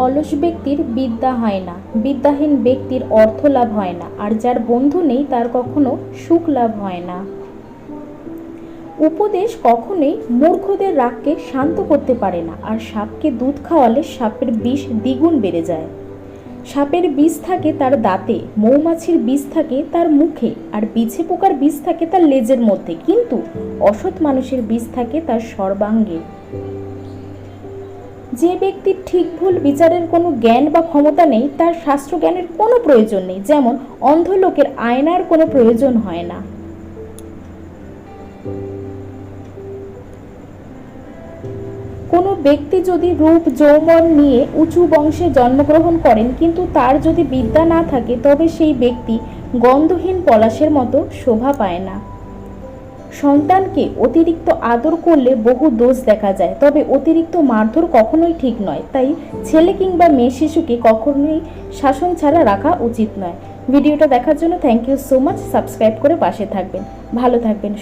অলস ব্যক্তির বিদ্যা হয় না, বিদ্যাহীন ব্যক্তির অর্থ লাভ হয় না, আর যার বন্ধু নেই তার কখনো সুখ লাভ হয় না। উপদেশ কখনোই মূর্খদের রাগকে শান্ত করতে পারে না, আর সাপকে দুধ খাওয়ালে সাপের বিষ দ্বিগুণ বেড়ে যায়। সাপের বিষ থাকে তার দাঁতে, মৌমাছির বিষ থাকে তার মুখে, আর বিছে পোকার বিষ থাকে তার লেজের মধ্যে, কিন্তু অসৎ মানুষের বিষ থাকে তার সর্বাঙ্গে। যে ব্যক্তির ঠিক ভুল বিচারের কোনো জ্ঞান বা ক্ষমতা নেই তার শাস্ত্রজ্ঞানের কোনো প্রয়োজন নেই, যেমন অন্ধ লোকের আয়নার কোনো প্রয়োজন হয় না। কোনো ব্যক্তি যদি রূপ যৌবন নিয়ে উঁচু বংশে জন্মগ্রহণ করেন কিন্তু তার যদি বিদ্যা না থাকে তবে সেই ব্যক্তি গন্ধহীন পলাশের মতো শোভা পায় না। সন্তানকে অতিরিক্ত আদর করলে বহু দোষ দেখা যায়, তবে অতিরিক্ত মারধর কখনোই ঠিক নয়। তাই ছেলে কিংবা মেয়ে শিশুকে কখনোই শাসন ছাড়া রাখা উচিত নয়। ভিডিওটা দেখার জন্য থ্যাংক ইউ সো মাচ। সাবস্ক্রাইব করে পাশে থাকবেন। ভালো থাকবেন।